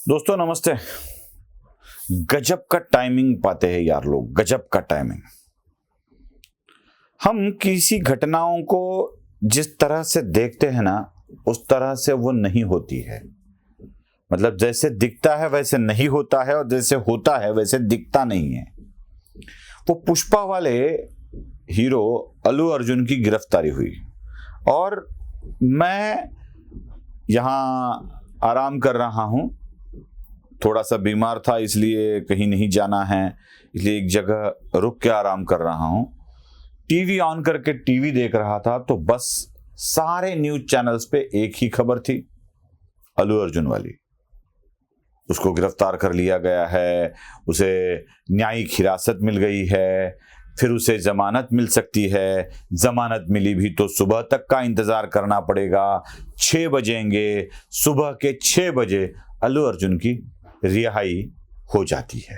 दोस्तों नमस्ते। गजब का टाइमिंग पाते हैं यार लोग, गजब का टाइमिंग। हम किसी घटनाओं को जिस तरह से देखते हैं ना, उस तरह से वो नहीं होती है। मतलब जैसे दिखता है वैसे नहीं होता है, और जैसे होता है वैसे दिखता नहीं है। वो पुष्पा वाले हीरो अल्लू अर्जुन की गिरफ्तारी हुई और मैं यहाँ आराम कर रहा हूँ। थोड़ा सा बीमार था, इसलिए कहीं नहीं जाना है, इसलिए एक जगह रुक के आराम कर रहा हूँ। टीवी ऑन करके टीवी देख रहा था तो बस सारे न्यूज चैनल्स पे एक ही खबर थी, अल्लू अर्जुन वाली। उसको गिरफ्तार कर लिया गया है, उसे न्यायिक हिरासत मिल गई है, फिर उसे जमानत मिल सकती है। जमानत मिली भी तो सुबह तक का इंतजार करना पड़ेगा। 6 बजेंगे, सुबह के 6 बजे अल्लू अर्जुन की रिहाई हो जाती है।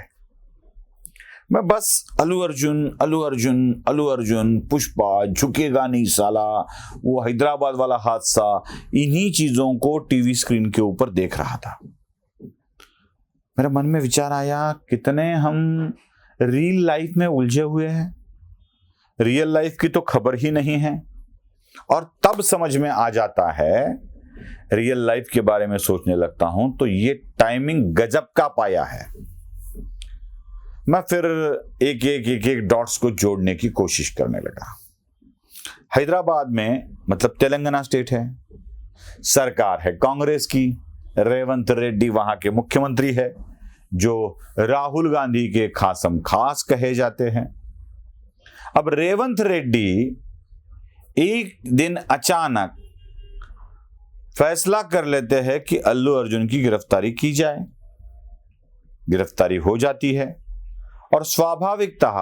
मैं बस अल्लू अर्जुन अल्लू अर्जुन अल्लू अर्जुन, पुष्पा, झुकेगा नहीं साला, वो हैदराबाद वाला हादसा, इन्हीं चीजों को टीवी स्क्रीन के ऊपर देख रहा था। मेरे मन में विचार आया, कितने हम रियल लाइफ में उलझे हुए हैं। रियल लाइफ की तो खबर ही नहीं है, और तब समझ में आ जाता है, रियल लाइफ के बारे में सोचने लगता हूं तो ये टाइमिंग गजब का पाया है। मैं फिर एक डॉट्स को जोड़ने की कोशिश करने लगा। हैदराबाद में, मतलब तेलंगाना स्टेट है, सरकार है कांग्रेस की, रेवंत रेड्डी वहां के मुख्यमंत्री है, जो राहुल गांधी के खासम खास कहे जाते हैं। अब रेवंत रेड्डी एक दिन अचानक फैसला कर लेते हैं कि अल्लू अर्जुन की गिरफ्तारी की जाए। गिरफ्तारी हो जाती है और स्वाभाविकतः,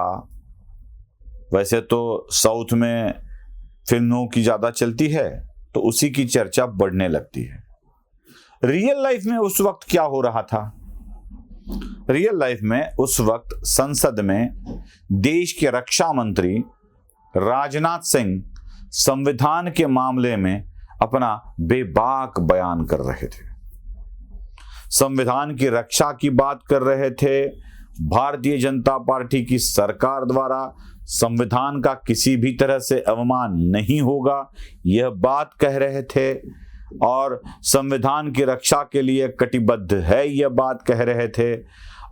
वैसे तो साउथ में फिल्मों की ज्यादा चलती है तो उसी की चर्चा बढ़ने लगती है। रियल लाइफ में उस वक्त क्या हो रहा था? रियल लाइफ में उस वक्त संसद में देश के रक्षा मंत्री राजनाथ सिंह संविधान के मामले में अपना बेबाक बयान कर रहे थे। संविधान की रक्षा की बात कर रहे थे। भारतीय जनता पार्टी की सरकार द्वारा संविधान का किसी भी तरह से अवमान नहीं होगा, यह बात कह रहे थे, और संविधान की रक्षा के लिए कटिबद्ध है, यह बात कह रहे थे,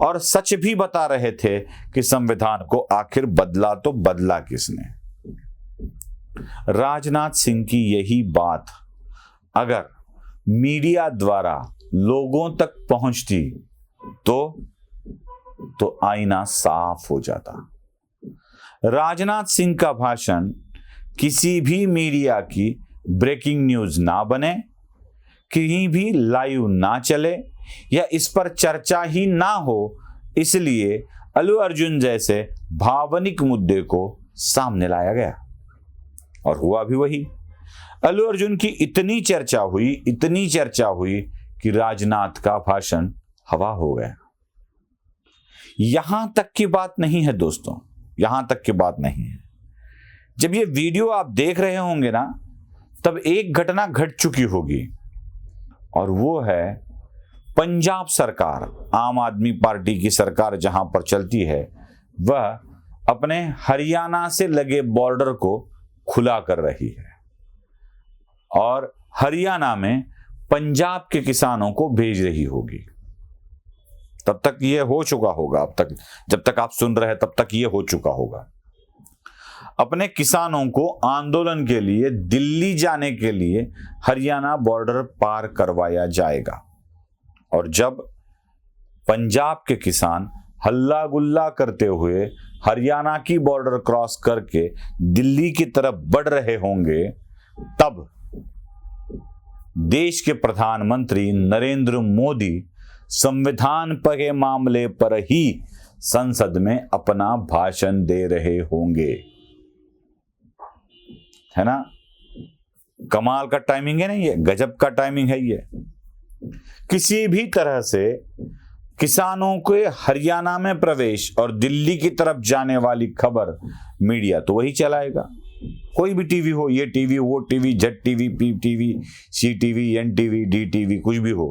और सच भी बता रहे थे कि संविधान को आखिर बदला तो बदला किसने। राजनाथ सिंह की यही बात अगर मीडिया द्वारा लोगों तक पहुंचती तो आईना साफ हो जाता। राजनाथ सिंह का भाषण किसी भी मीडिया की ब्रेकिंग न्यूज ना बने, कहीं भी लाइव ना चले, या इस पर चर्चा ही ना हो, इसलिए अल्लू अर्जुन जैसे भावनिक मुद्दे को सामने लाया गया, और हुआ भी वही। अल्लू अर्जुन की इतनी चर्चा हुई कि राजनाथ का भाषण हवा हो गया। यहां तक की बात नहीं है दोस्तों, यहां तक की बात नहीं है। जब ये वीडियो आप देख रहे होंगे ना, तब एक घटना घट चुकी होगी, और वो है पंजाब सरकार, आम आदमी पार्टी की सरकार जहां पर चलती है, वह अपने हरियाणा से लगे बॉर्डर को खुला कर रही है, और हरियाणा में पंजाब के किसानों को भेज रही होगी। तब तक ये हो चुका होगा, अब तक जब तक आप सुन रहे हैं तब तक ये हो चुका होगा। अपने किसानों को आंदोलन के लिए दिल्ली जाने के लिए हरियाणा बॉर्डर पार करवाया जाएगा, और जब पंजाब के किसान हल्ला गुल्ला करते हुए हरियाणा की बॉर्डर क्रॉस करके दिल्ली की तरफ बढ़ रहे होंगे, तब देश के प्रधानमंत्री नरेंद्र मोदी संविधान के मामले पर ही संसद में अपना भाषण दे रहे होंगे। है ना? कमाल का टाइमिंग है ना, ये गजब का टाइमिंग है। ये किसी भी तरह से किसानों के हरियाणा में प्रवेश और दिल्ली की तरफ जाने वाली खबर मीडिया तो वही चलाएगा। कोई भी टीवी हो, ये टीवी, वो TV, Z TV, P TV, C TV, N TV, D TV, कुछ भी हो,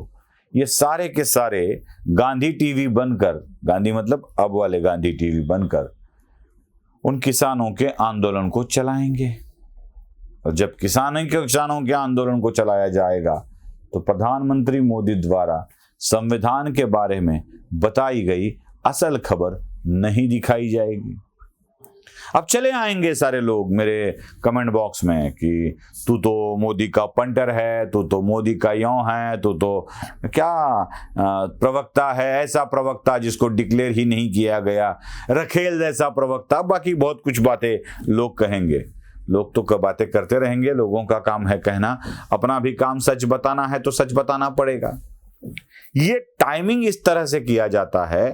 ये सारे के सारे गांधी टीवी बनकर, गांधी मतलब अब वाले गांधी टीवी बनकर उन किसानों के आंदोलन को चलाएंगे। और जब किसानों के आंदोलन को चलाया जाएगा तो प्रधानमंत्री मोदी द्वारा संविधान के बारे में बताई गई असल खबर नहीं दिखाई जाएगी। अब चले आएंगे सारे लोग मेरे कमेंट बॉक्स में कि तू तो मोदी का पंटर है, तू तो मोदी का यों है, तू तो क्या प्रवक्ता है, ऐसा प्रवक्ता जिसको डिक्लेयर ही नहीं किया गया, रखेल जैसा प्रवक्ता, बाकी बहुत कुछ बातें लोग कहेंगे। लोग तो बातें करते रहेंगे, लोगों का काम है कहना, अपना भी काम सच बताना है तो सच बताना पड़ेगा। ये टाइमिंग इस तरह से किया जाता है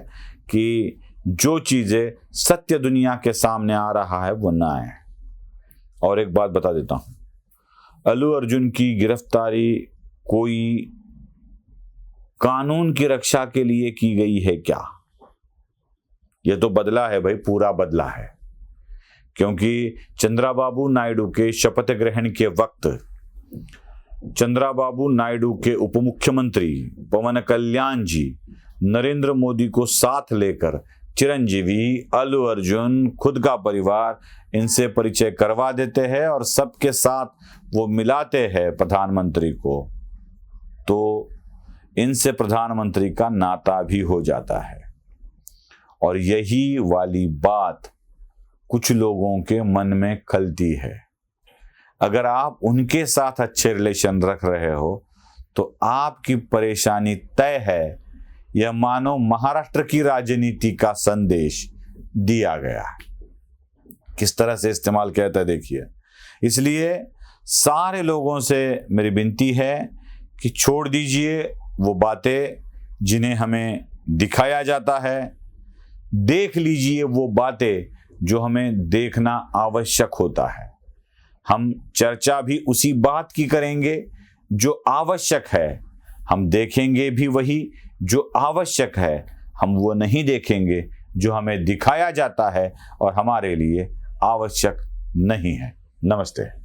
कि जो चीजें सत्य दुनिया के सामने आ रहा है वो ना आए। और एक बात बता देता हूं, अल्लू अर्जुन की गिरफ्तारी कोई कानून की रक्षा के लिए की गई है क्या? यह तो बदला है भाई, पूरा बदला है। क्योंकि चंद्राबाबू नायडू के शपथ ग्रहण के वक्त चंद्राबाबू नायडू के उप मुख्यमंत्री पवन कल्याण जी नरेंद्र मोदी को साथ लेकर चिरंजीवी, अल्लू अर्जुन, खुद का परिवार, इनसे परिचय करवा देते हैं और सबके साथ वो मिलाते हैं प्रधानमंत्री को, तो इनसे प्रधानमंत्री का नाता भी हो जाता है। और यही वाली बात कुछ लोगों के मन में खलती है। अगर आप उनके साथ अच्छे रिलेशन रख रहे हो तो आपकी परेशानी तय है। यह मानो महाराष्ट्र की राजनीति का संदेश दिया गया है। किस तरह से इस्तेमाल किया था देखिए। इसलिए सारे लोगों से मेरी विनती है कि छोड़ दीजिए वो बातें जिन्हें हमें दिखाया जाता है, देख लीजिए वो बातें जो हमें देखना आवश्यक होता है। हम चर्चा भी उसी बात की करेंगे जो आवश्यक है, हम देखेंगे भी वही जो आवश्यक है, हम वो नहीं देखेंगे जो हमें दिखाया जाता है और हमारे लिए आवश्यक नहीं है। नमस्ते।